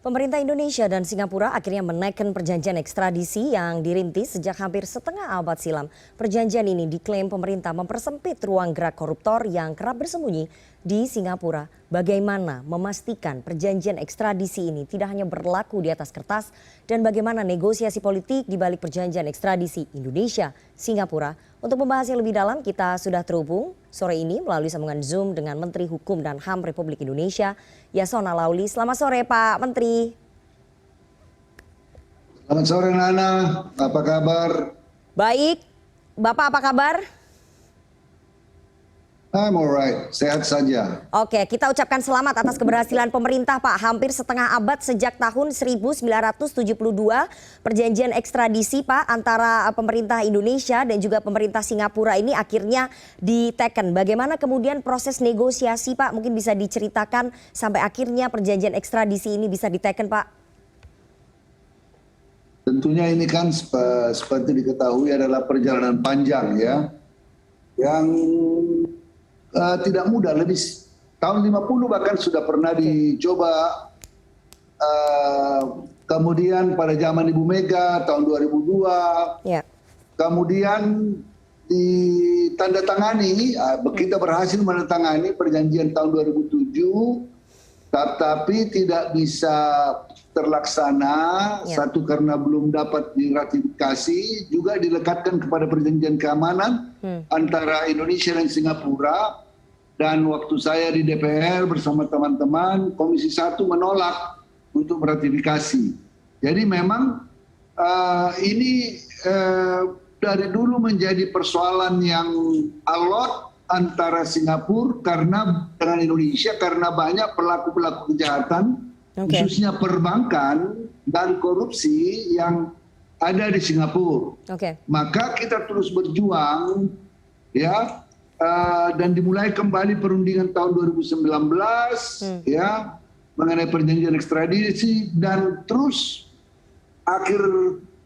Pemerintah Indonesia dan Singapura akhirnya menaikkan perjanjian ekstradisi yang dirintis sejak hampir setengah abad silam. Perjanjian ini diklaim pemerintah mempersempit ruang gerak koruptor yang kerap bersembunyi di Singapura. Bagaimana memastikan perjanjian ekstradisi ini tidak hanya berlaku di atas kertas dan bagaimana negosiasi politik di balik perjanjian ekstradisi Indonesia-Singapura. Untuk membahas yang lebih dalam, kita sudah terhubung sore ini melalui sambungan Zoom dengan Menteri Hukum dan HAM Republik Indonesia, Yasona Laoly. Selamat sore Pak Menteri. Selamat sore Nana, apa kabar? Baik, Bapak apa kabar? I'm alright, sehat saja. Oke, kita ucapkan selamat atas keberhasilan pemerintah Pak. Hampir setengah abad sejak tahun 1972 perjanjian ekstradisi Pak antara pemerintah Indonesia dan juga pemerintah Singapura ini akhirnya diteken. Bagaimana kemudian proses negosiasi Pak? Mungkin bisa diceritakan sampai akhirnya perjanjian ekstradisi ini bisa diteken Pak. Tentunya ini kan seperti diketahui adalah perjalanan panjang ya. Yang tidak mudah, lebih tahun 50 bahkan sudah pernah dicoba. Kemudian pada zaman Ibu Mega tahun 2002, ya. Kemudian ditandatangani, kita berhasil menandatangani perjanjian tahun 2007, tapi tidak bisa terlaksana, ya. Satu karena belum dapat diratifikasi, juga dilekatkan kepada perjanjian keamanan antara Indonesia dan Singapura. Dan waktu saya di DPR bersama teman-teman, Komisi 1 menolak untuk meratifikasi. Jadi memang ini dari dulu menjadi persoalan yang alot antara Singapura dengan Indonesia karena banyak pelaku-pelaku kejahatan, khususnya perbankan dan korupsi yang ada di Singapura. Maka kita terus berjuang, ya. Dan dimulai kembali perundingan tahun 2019 ya mengenai perjanjian ekstradisi, dan terus akhir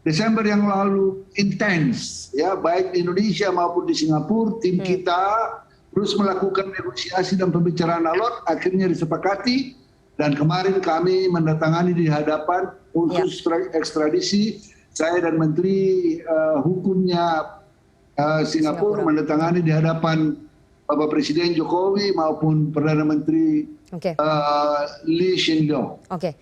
Desember yang lalu intens ya, baik di Indonesia maupun di Singapura tim kita terus melakukan negosiasi dan pembicaraan alot, akhirnya disepakati dan kemarin kami mendatangani di hadapan khusus ekstradisi, saya dan Menteri Hukumnya Singapura mendatangani di hadapan Bapak Presiden Jokowi maupun Perdana Menteri Lee Hsien Loong. Oke,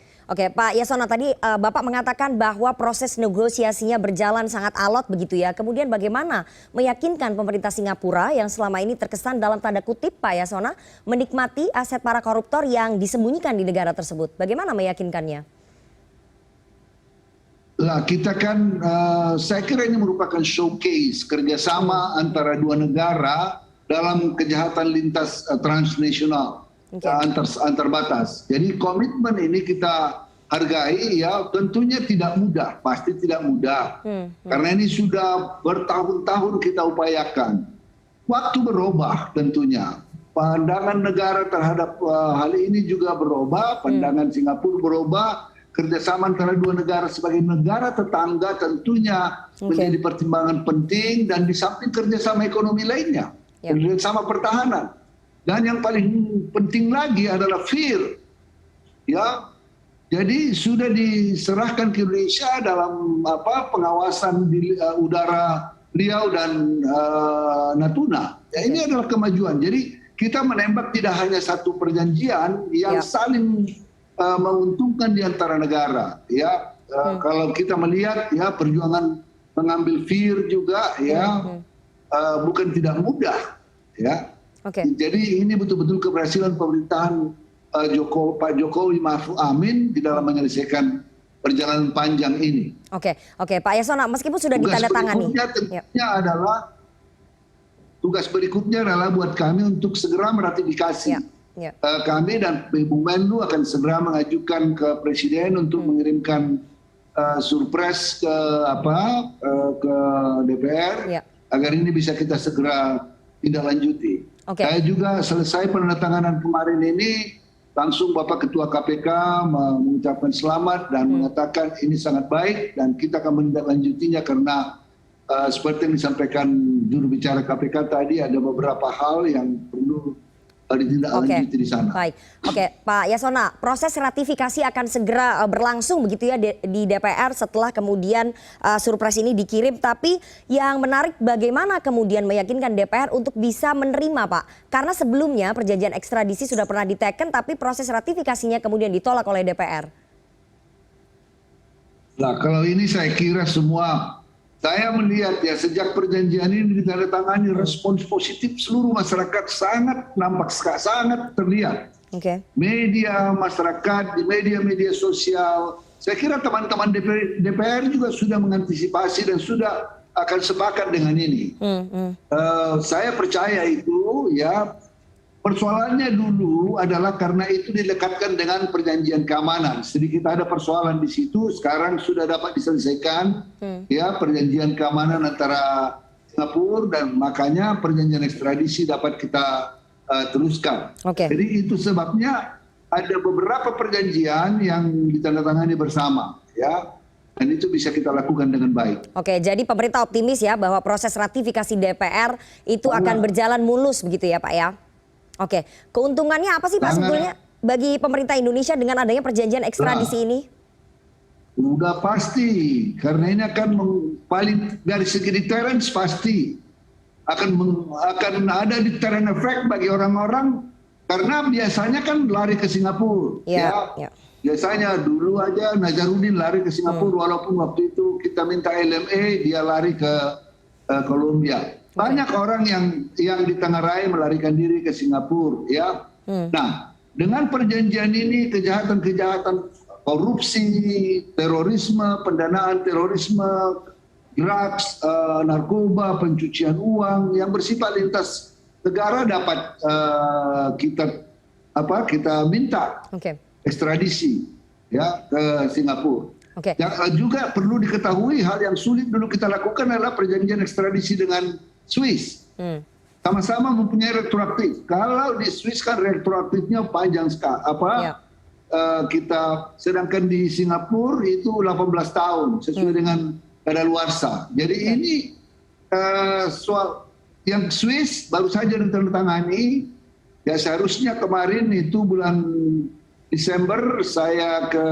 Pak Yasona, tadi Bapak mengatakan bahwa proses negosiasinya berjalan sangat alot begitu ya. Kemudian bagaimana meyakinkan pemerintah Singapura yang selama ini terkesan dalam tanda kutip Pak Yasona menikmati aset para koruptor yang disembunyikan di negara tersebut. Bagaimana meyakinkannya? Lah kita kan, saya kira ini merupakan showcase kerjasama antara dua negara dalam kejahatan lintas transnasional, antar batas. Jadi komitmen ini kita hargai ya, tentunya tidak mudah, pasti tidak mudah. Karena ini sudah bertahun-tahun kita upayakan. Waktu berubah tentunya. Pandangan negara terhadap hal ini juga berubah, pandangan Singapura berubah. Kerjasama antara dua negara sebagai negara tetangga tentunya menjadi pertimbangan penting, dan di samping kerjasama ekonomi lainnya, kerjasama pertahanan, dan yang paling penting lagi adalah FIR, ya. Jadi sudah diserahkan ke Indonesia dalam pengawasan di udara Riau dan Natuna. Ya, ini adalah kemajuan. Jadi kita menembak tidak hanya satu perjanjian yang saling menguntungkan di antara negara, ya. Kalau kita melihat ya perjuangan mengambil FIR juga ya bukan tidak mudah, ya. Jadi ini betul-betul keberhasilan pemerintahan Pak Jokowi Ma'ruf Amin di dalam menyelesaikan perjalanan panjang ini. Oke, Pak Yasona, meskipun sudah ditandatangani, tugas berikutnya adalah buat kami untuk segera meratifikasi. Kami dan Ibu Menlu akan segera mengajukan ke Presiden untuk mengirimkan surpres ke DPR agar ini bisa kita segera tindak lanjuti. Saya juga selesai penandatanganan kemarin ini, langsung Bapak Ketua KPK mengucapkan selamat dan mengatakan ini sangat baik dan kita akan menindaklanjutinya karena seperti yang disampaikan juru bicara KPK tadi, ada beberapa hal yang perlu ditindaklanjuti di sana. Baik, oke Pak Yasona, proses ratifikasi akan segera berlangsung begitu ya di DPR setelah kemudian surpres ini dikirim. Tapi yang menarik bagaimana kemudian meyakinkan DPR untuk bisa menerima Pak? Karena sebelumnya perjanjian ekstradisi sudah pernah diteken tapi proses ratifikasinya kemudian ditolak oleh DPR. Nah kalau ini saya kira semua, saya melihat ya sejak perjanjian ini ditandatangani respons positif seluruh masyarakat sangat terlihat. Media masyarakat di media sosial, saya kira teman-teman DPR juga sudah mengantisipasi dan sudah akan sepakat dengan ini. Saya percaya itu ya. Persoalannya dulu adalah karena itu dilekatkan dengan perjanjian keamanan. Sedikit ada persoalan di situ, sekarang sudah dapat diselesaikan ya perjanjian keamanan antara Singapura dan makanya perjanjian ekstradisi dapat kita teruskan. Jadi itu sebabnya ada beberapa perjanjian yang ditandatangani bersama ya. Dan itu bisa kita lakukan dengan baik. Oke, jadi pemerintah optimis ya bahwa proses ratifikasi DPR itu akan berjalan mulus begitu ya Pak ya? Oke, keuntungannya apa sih Pak sebetulnya bagi pemerintah Indonesia dengan adanya perjanjian ekstradisi ini? Udah pasti, karena ini akan paling dari segi deterrence pasti akan ada deterrent effect bagi orang-orang karena biasanya kan lari ke Singapura. Biasanya dulu aja Nazarudin lari ke Singapura walaupun waktu itu kita minta LMA dia lari ke Kolombia. Banyak orang yang ditengarai melarikan diri ke Singapura ya. Nah, dengan perjanjian ini kejahatan-kejahatan korupsi, terorisme, pendanaan terorisme, drugs, narkoba, pencucian uang yang bersifat lintas negara dapat kita minta ekstradisi ya ke Singapura. Yang juga perlu diketahui hal yang sulit dulu kita lakukan adalah perjanjian ekstradisi dengan Swiss. Sama-sama mempunyai retroaktif. Kalau di Swiss kan retroaktifnya panjang sekali. Sedangkan di Singapura itu 18 tahun sesuai dengan kadaluarsa. Jadi ini soal yang Swiss baru saja ditandatangani. Ya seharusnya kemarin itu bulan Desember saya ke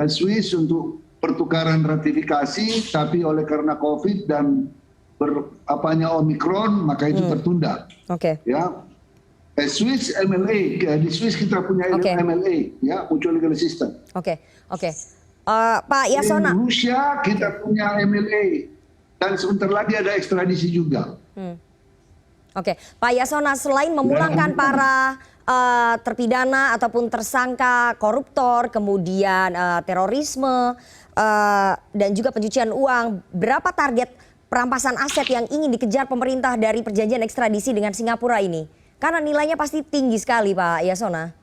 Swiss untuk pertukaran ratifikasi, tapi oleh karena COVID dan Omikron maka itu tertunda. Ya, Swiss MLA di Swiss kita punya MLA ya, mutual legal assistance. Pak Yasona. Di Rusia kita punya MLA dan sebentar lagi ada ekstradisi juga. Pak Yasona, selain memulangkan para terpidana ataupun tersangka koruptor, kemudian terorisme dan juga pencucian uang, berapa target perampasan aset yang ingin dikejar pemerintah dari perjanjian ekstradisi dengan Singapura ini? Karena nilainya pasti tinggi sekali Pak Yasona.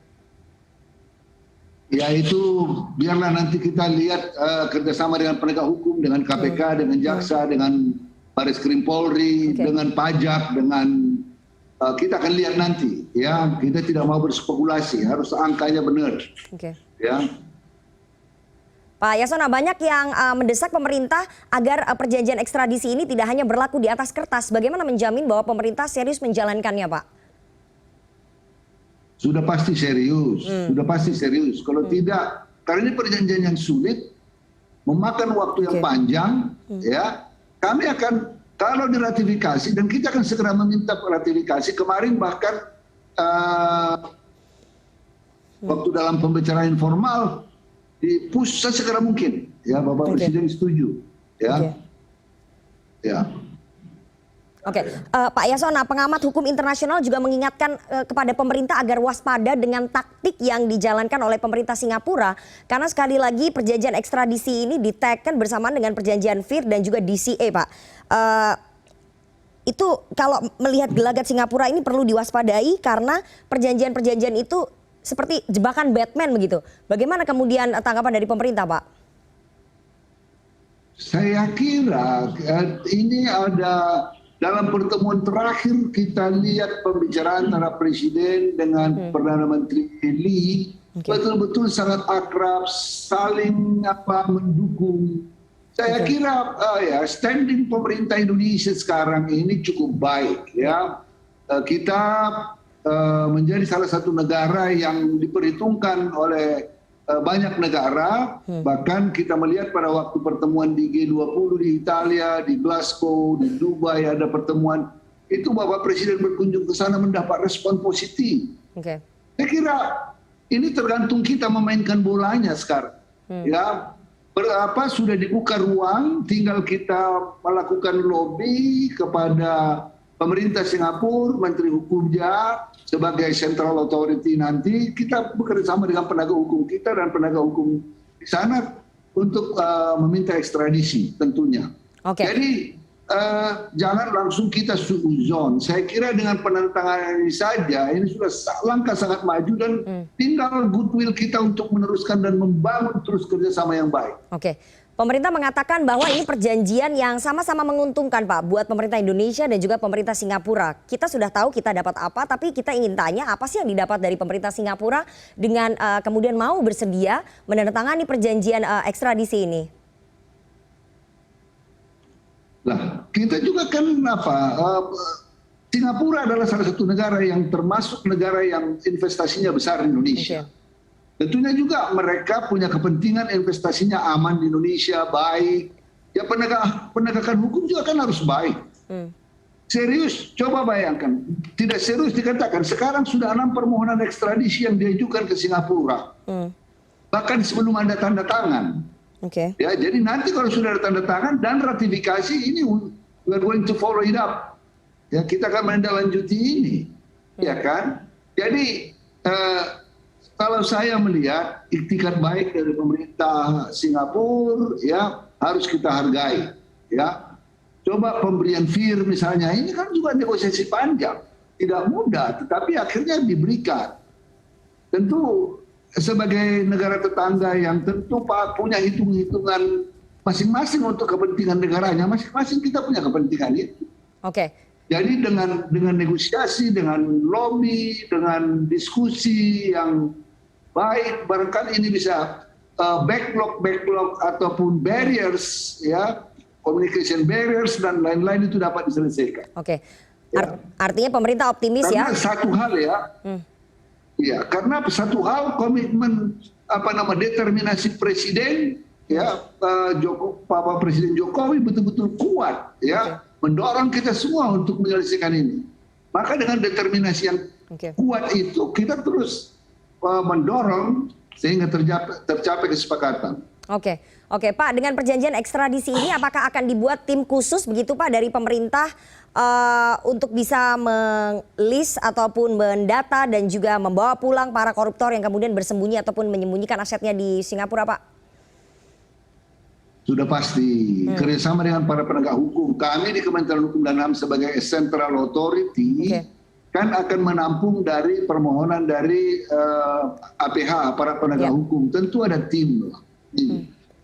Ya itu biarlah nanti kita lihat kerjasama dengan penegak hukum, dengan KPK, dengan jaksa, dengan Baris Krim Polri, dengan pajak, dengan kita akan lihat nanti. Ya kita tidak mau berspekulasi, harus angkanya benar. Ya. Pak Yasona, banyak yang mendesak pemerintah agar perjanjian ekstradisi ini tidak hanya berlaku di atas kertas. Bagaimana menjamin bahwa pemerintah serius menjalankannya, Pak? Sudah pasti serius, sudah pasti serius. Kalau tidak, karena ini perjanjian yang sulit, memakan waktu yang panjang, ya. Kami akan kalau diratifikasi dan kita akan segera meminta ratifikasi. Kemarin bahkan waktu dalam pembicaraan informal di-push sesegera mungkin, ya Bapak Presiden setuju, ya. Pak Yasona, pengamat hukum internasional juga mengingatkan kepada pemerintah agar waspada dengan taktik yang dijalankan oleh pemerintah Singapura, karena sekali lagi perjanjian ekstradisi ini diteken bersamaan dengan perjanjian VIR dan juga DCA, Pak. Itu kalau melihat gelagat Singapura ini perlu diwaspadai karena perjanjian-perjanjian itu seperti jebakan Batman begitu. Bagaimana kemudian tanggapan dari pemerintah, Pak? Saya kira ini ada dalam pertemuan terakhir kita lihat pembicaraan antara Presiden dengan Perdana Menteri Lee betul-betul sangat akrab, saling mendukung. Saya kira standing pemerintah Indonesia sekarang ini cukup baik, ya. Kita menjadi salah satu negara yang diperhitungkan oleh banyak negara. Bahkan kita melihat pada waktu pertemuan di G20 di Italia, di Glasgow, di Dubai ada pertemuan, itu Bapak Presiden berkunjung ke sana mendapat respon positif. Okay. Saya kira ini tergantung kita memainkan bolanya sekarang. Ya, berapa sudah dibuka ruang, tinggal kita melakukan lobby kepada pemerintah Singapura, Menteri Hukumnya sebagai Central Authority, nanti kita bekerja sama dengan penegak hukum kita dan penegak hukum di sana untuk meminta ekstradisi tentunya. Okay. Jadi jangan langsung kita suuzon. Saya kira dengan penantangan ini saja, ini sudah langkah sangat maju dan tinggal goodwill kita untuk meneruskan dan membangun terus kerjasama yang baik. Oke. Pemerintah mengatakan bahwa ini perjanjian yang sama-sama menguntungkan, Pak, buat pemerintah Indonesia dan juga pemerintah Singapura. Kita sudah tahu kita dapat apa, tapi kita ingin tanya apa sih yang didapat dari pemerintah Singapura dengan kemudian mau bersedia menandatangani perjanjian ekstradisi ini? Lah, kita juga kan Singapura adalah salah satu negara yang termasuk negara yang investasinya besar di Indonesia. Okay. Tentunya juga mereka punya kepentingan investasinya aman di Indonesia, baik. Ya penegakan hukum juga kan harus baik. Serius, coba bayangkan. Tidak serius dikatakan, sekarang sudah 6 permohonan ekstradisi yang diajukan ke Singapura. Bahkan sebelum ada tanda tangan. Okay. Ya, jadi nanti kalau sudah ada tanda tangan dan ratifikasi ini, we are going to follow it up. Ya, kita akan menindaklanjuti ini, ya kan? Jadi kalau saya melihat iktikat baik dari pemerintah Singapura, ya harus kita hargai. Ya, coba pemberian VIR misalnya, ini kan juga negosiasi panjang, tidak mudah, tetapi akhirnya diberikan. Tentu sebagai negara tetangga yang tentu Pak punya hitung-hitungan masing-masing untuk kepentingan negaranya, masing-masing kita punya kepentingan itu. Oke. Jadi dengan negosiasi, dengan lobby, dengan diskusi yang baik, barangkali ini bisa backlog ataupun barriers, ya communication barriers dan lain-lain itu dapat diselesaikan. Oke. Ya. Artinya pemerintah optimis karena ya? Satu hal ya. Ya, karena satu hal komitmen determinasi presiden ya Bapak Presiden Jokowi betul-betul kuat ya mendorong kita semua untuk menyelesaikan ini. Maka dengan determinasi yang kuat itu kita terus mendorong sehingga tercapai kesepakatan. Oke Pak, dengan perjanjian ekstradisi ini apakah akan dibuat tim khusus begitu Pak dari pemerintah untuk bisa melis ataupun mendata dan juga membawa pulang para koruptor yang kemudian bersembunyi ataupun menyembunyikan asetnya di Singapura, Pak? Sudah pasti kerjasama dengan para penegak hukum. Kami di Kementerian Hukum dan HAM sebagai Central Authority kan akan menampung dari permohonan dari APH, para penegak hukum. Tentu ada tim.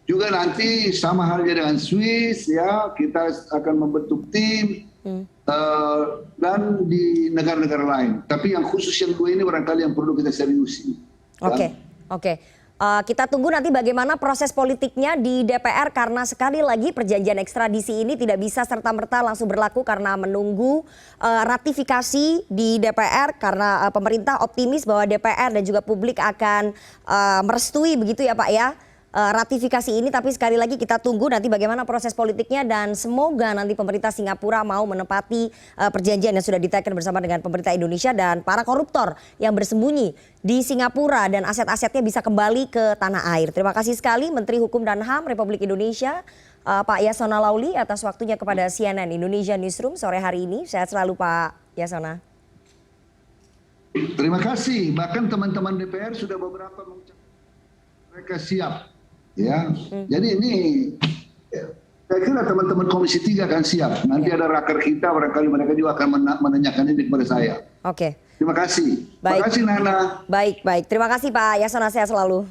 Juga nanti sama halnya dengan Swiss, ya kita akan membentuk tim. Dan di negara-negara lain. Tapi yang khusus yang dua ini barangkali yang perlu kita seriusi. Oke. Kita tunggu nanti bagaimana proses politiknya di DPR karena sekali lagi perjanjian ekstradisi ini tidak bisa serta-merta langsung berlaku karena menunggu ratifikasi di DPR karena pemerintah optimis bahwa DPR dan juga publik akan merestui begitu ya Pak ya. Ratifikasi ini, tapi sekali lagi kita tunggu nanti bagaimana proses politiknya dan semoga nanti pemerintah Singapura mau menepati perjanjian yang sudah diteken bersama dengan pemerintah Indonesia dan para koruptor yang bersembunyi di Singapura dan aset-asetnya bisa kembali ke tanah air. Terima kasih sekali Menteri Hukum dan HAM Republik Indonesia Pak Yasona Lauli atas waktunya kepada CNN Indonesia Newsroom sore hari ini. Sehat selalu Pak Yasona. Terima kasih. Bahkan teman-teman DPR sudah beberapa mengucapkan mereka siap. Ya, jadi ini saya kira teman-teman Komisi 3 akan siap. Nanti ada raker kita, barangkali mereka juga akan menanyakan ini kepada saya. Oke. Terima kasih. Terima kasih Nana. Baik. Terima kasih Pak Yasona, sehat selalu.